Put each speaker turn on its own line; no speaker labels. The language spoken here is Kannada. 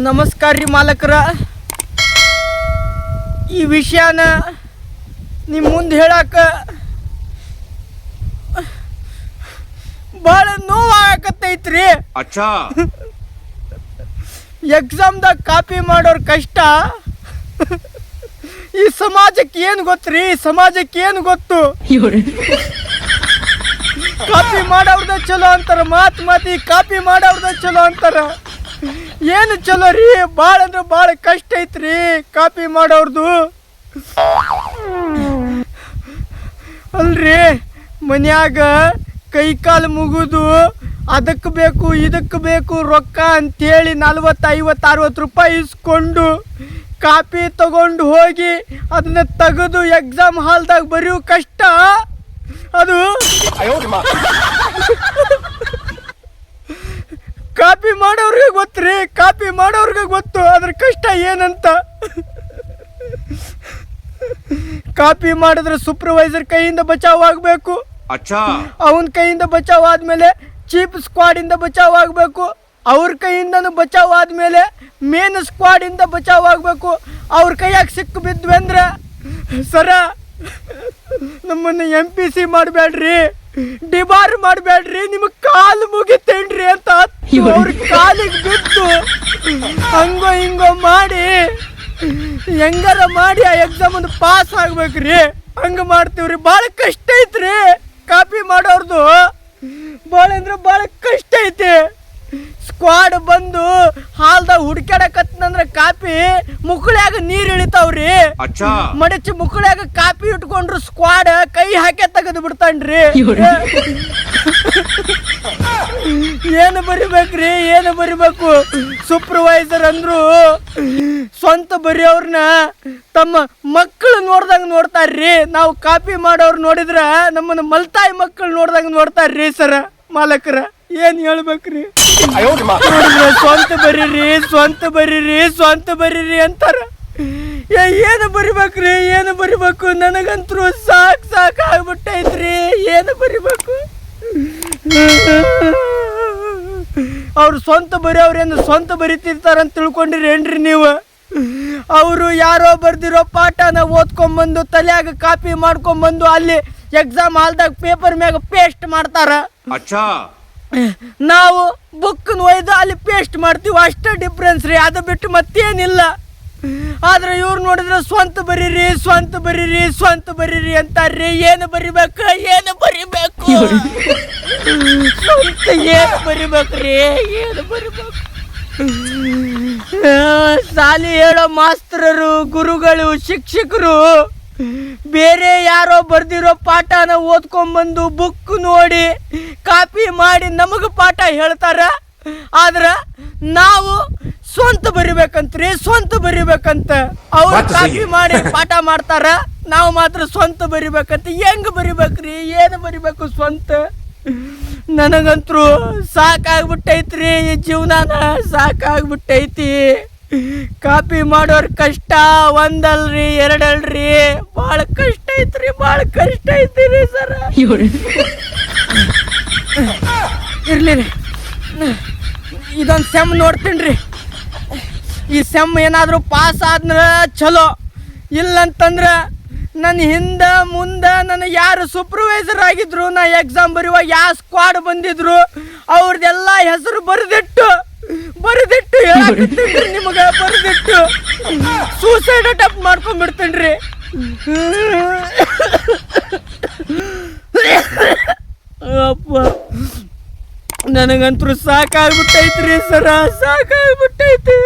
ನಮಸ್ಕಾರ ರೀ ಮಾಲಕರ. ಈ ವಿಷಯನ ನಿಮ್ಮ ಮುಂದೆ ಹೇಳಾಕ ಭಾಳ ನೋವಾಗತ್ತೈತ್ರಿ.
ಅಚ್ಚಾ
ಎಕ್ಸಾಮ್ದಾಗ ಕಾಪಿ ಮಾಡೋರ್ ಕಷ್ಟ ಈ ಸಮಾಜಕ್ಕೆ ಏನು ಗೊತ್ತ್ರಿ? ಸಮಾಜಕ್ಕೆ ಏನು ಗೊತ್ತು? ಕಾಪಿ ಮಾಡೋರ್ದ ಚಲೋ ಅಂತಾರ, ಮಾತಿ ಕಾಪಿ ಮಾಡೋರ್ದ ಚಲೋ ಅಂತಾರ. ಏನು ಚಲೋ ರೀ? ಭಾಳ ಅಂದ್ರೆ ಭಾಳ ಕಷ್ಟ ಐತ್ರಿ ಕಾಪಿ ಮಾಡೋರ್ದು. ಅಲ್ರಿ ಮನ್ಯಾಗ ಕೈ ಕಾಲು ಮುಗಿದು ಅದಕ್ಕೆ ಬೇಕು ಇದಕ್ಕೆ ಬೇಕು ರೊಕ್ಕ ಅಂತೇಳಿ 40, 50, 60 ರೂಪಾಯಿ ಇಸ್ಕೊಂಡು ಕಾಪಿ ತಗೊಂಡು ಹೋಗಿ ಅದನ್ನ ತೆಗೆದು ಎಕ್ಸಾಮ್ ಹಾಲ್ದಾಗ ಬರೆಯೋ ಕಷ್ಟ ಅದು. ಕಾಪಿ ಮಾಡೋರ್ಗೆ ಗೊತ್ತ್ರಿ, ಕಾಪಿ ಮಾಡೋರ್ಗೆ ಗೊತ್ತು ಅದ್ರ ಕಷ್ಟ ಏನಂತ. ಕಾಪಿ ಮಾಡಿದ್ರೆ ಸೂಪರ್ವೈಸರ್ ಕೈಯಿಂದ ಬಚಾವ್ ಆಗಬೇಕು. ಅವನ ಕೈಯಿಂದ ಬಚಾವ್ ಆದ್ಮೇಲೆ ಚೀಫ್ ಸ್ಕ್ವಾಡ್ ಇಂದ ಬಚಾವ್ ಆಗಬೇಕು. ಅವ್ರ ಕೈಯಿಂದನೂ ಬಚಾವ್ ಆದ್ಮೇಲೆ ಮೇನ್ ಸ್ಕ್ವಾಡ್ ಇಂದ ಬಚಾವ್ ಆಗಬೇಕು. ಅವ್ರ ಕೈಯಾಗ ಸಿಕ್ಕು ಬಿದ್ವಿ ಅಂದ್ರೆ ಸರ ನಮ್ಮನ್ನ MPC ಮಾಡಬೇಡ್ರಿ, ಡಿಬಾರ್ ಮಾಡಬೇಡ್ರಿ, ನಿಮಗೆ ಕಾಲು ಮುಗಿತೇನ್ರಿ ಅಂತ ಅವ್ರ ಕಾಲಿಗೆ ಬಿದ್ದು ಹಂಗೋ ಹಿಂಗೋ ಮಾಡಿ ಹೆಂಗಾರ ಮಾಡಿ ಆ ಎಕ್ಸಾಮ್ ಒಂದು ಪಾಸ್ ಆಗ್ಬೇಕ್ರಿ. ಹಂಗ ಮಾಡ್ತೀವ್ರಿ. ಭಾಳ ಕಷ್ಟ ಐತ್ರಿ ಕಾಪಿ ಮಾಡೋರ್ದು. ಭಾಳ ಅಂದ್ರೆ ಭಾಳ ಕಷ್ಟ ಐತಿ. ಸ್ಕ್ವಾಡ್ ಬಂದು ಹಾಲ್ದಾಗ ಹುಡ್ಕ್ಯಾಡಕತ್ತಂದ್ರೆ ಕಾಪಿ ಮುಕ್ಕಳ್ಯಾಗ ನೀರ್ ಇಳಿತಾವ್ರಿ. ಮಡಚಿ ಮುಕ್ಕಳ್ಯಾಗ ಕಾಪಿ ಇಟ್ಕೊಂಡ್ರು ಸ್ಕ್ವಾಡ್ ಕೈ ಹಾಕಿ ತೆಗೆದು ಬಿಡ್ತಾನ್ರಿ. ಏನು ಬರಿಬೇಕ್ರಿ, ಏನು ಬರಿಬೇಕು? ಸೂಪರ್ವೈಸರ್ ಅಂದ್ರು ಸ್ವಂತ ಬರೆಯೋರ್ನ ತಮ್ಮ ಮಕ್ಕಳು ನೋಡ್ದಂಗ ನೋಡ್ತಾರ್ರಿ. ನಾವು ಕಾಪಿ ಮಾಡೋರು ನೋಡಿದ್ರ ನಮ್ಮನ್ನ ಮಲ್ತಾಯಿ ಮಕ್ಕಳು ನೋಡ್ದಂಗ ನೋಡ್ತಾರ್ರಿ. ಸರ ಮಾಲಕರ ಏನ್ ಹೇಳ್ಬೇಕ್ರಿ? ಸ್ವಂತ ಬರೀರಿ, ಸ್ವಂತ ಬರೀರಿ, ಸ್ವಂತ ಬರೀರಿ ಅಂತಾರ. ಏನು ಬರಿಬೇಕ್ರಿ, ಏನು ಬರಿಬೇಕು? ನನಗಂತರೂ ಸಾಕ್ ಆಗ್ಬಿಟ್ಟೈತ್ರಿ. ಏನು ಬರಿಬೇಕು? ಅವ್ರು ಸ್ವಂತ ಬರೆಯವ್ರೇನು ಸ್ವಂತ ಬರಿತಿರ್ತಾರಂತ ತಿಳ್ಕೊಂಡಿರೇನ್ರಿ ನೀವು? ಅವರು ಯಾರೋ ಬರ್ದಿರೋ ಪಾಠನ ಓದ್ಕೊಂಬಂದು ತಲೆಯಾಗ ಕಾಪಿ ಮಾಡ್ಕೊಂಬಂದು ಅಲ್ಲಿ ಎಕ್ಸಾಮ್ ಹಾಲ್ದಾಗ ಪೇಪರ್ ಮ್ಯಾಗ ಪೇಸ್ಟ್ ಮಾಡ್ತಾರ. ನಾವು ಬುಕ್ ಒಯ್ದು ಅಲ್ಲಿ ಪೇಸ್ಟ್ ಮಾಡ್ತೀವಿ, ಅಷ್ಟೇ ಡಿಫ್ರೆನ್ಸ್ ರೀ. ಅದು ಬಿಟ್ಟು ಮತ್ತೇನಿಲ್ಲ. ಆದ್ರೆ ಇವ್ರು ನೋಡಿದ್ರೆ ಸ್ವಂತ ಬರೀರಿ, ಸ್ವಂತ ಬರೀರಿ, ಸ್ವಂತ ಬರೀರಿ ಅಂತಾರ್ರಿ. ಏನು ಬರಿಬೇಕು, ಏನು ಬರಿಬೇಕು? ಸ್ವಂತ ಏನು ಬರಿಬೇಕ್ರಿ, ಏನು ಬರಿಬೇಕು? ಶಾಲೆ ಹೇಳೋ ಮಾಸ್ತರರು, ಗುರುಗಳು, ಶಿಕ್ಷಕರು ಬೇರೆ ಯಾರೋ ಬರ್ದಿರೋ ಪಾಠನ ಓದ್ಕೊಂಬಂದು ಬುಕ್ ನೋಡಿ ಕಾಪಿ ಮಾಡಿ ನಮಗೆ ಪಾಠ ಹೇಳ್ತಾರ. ಆದ್ರ ನಾವು ಸ್ವಂತ ಬರಿಬೇಕಂತ್ರಿ, ಸ್ವಂತ ಬರಿಬೇಕಂತ. ಅವ್ರು ಕಾಪಿ ಮಾಡಿ ಪಾಠ ಮಾಡ್ತಾರ, ನಾವು ಮಾತ್ರ ಸ್ವಂತ ಬರಿಬೇಕಂತ. ಹೆಂಗ್ ಬರಿಬೇಕ್ರಿ, ಏನು ಬರಿಬೇಕು ಸ್ವಂತ? ನನಗಂತರೂ ಸಾಕಾಗ್ಬಿಟ್ಟೈತ್ರಿ. ಈ ಜೀವನಾನ ಸಾಕಾಗ್ಬಿಟ್ಟೈತಿ. ಕಾಪಿ ಮಾಡೋರ್ ಕಷ್ಟ ಒಂದಲ್ರಿ, ಎರಡಲ್ರಿ, ಭಾಳ ಕಷ್ಟ ಐತ್ರಿ, ಭಾಳ ಕಷ್ಟ ಐತಿರಿ ಸರ. ಇರ್ಲಿ ಇದೊಂದು ಸೆಮ್ ನೋಡ್ತೀನಿ. ಈ ಸೆಮ್ ಏನಾದರೂ ಪಾಸ್ ಆದ್ರೆ ಚಲೋ, ಇಲ್ಲಂತಂದ್ರೆ ನನ್ನ ಹಿಂದೆ ಮುಂದೆ ನನಗೆ ಯಾರು ಸೂಪರ್ವೈಸರ್ ಆಗಿದ್ರು, ನಾ ಎಕ್ಸಾಮ್ ಬರೆಯುವಾಗ ಯಾವ ಸ್ಕ್ವಾಡ್ ಬಂದಿದ್ರು ಅವ್ರದ್ದೆಲ್ಲ ಹೆಸರು ಬರೆದಿಟ್ಟು ಹೇಳಾಕತ್ತೀನಿ ನಿಮಗೆ. ಬರೆದಿಟ್ಟು ಸೂಸೈಡ್ ಅಟೆಂಪ್ಟ್ ಮಾಡ್ಕೊಂಡ್ಬಿಡ್ತೇನ್ರಿ. ಅಪ್ಪ ನನಗಂತೂ ಸಾಕಾಗ್ಬಿಟ್ಟೈತ್ರಿ ಸರ, ಸಾಕಾಗ್ಬಿಟ್ಟೈತಿ.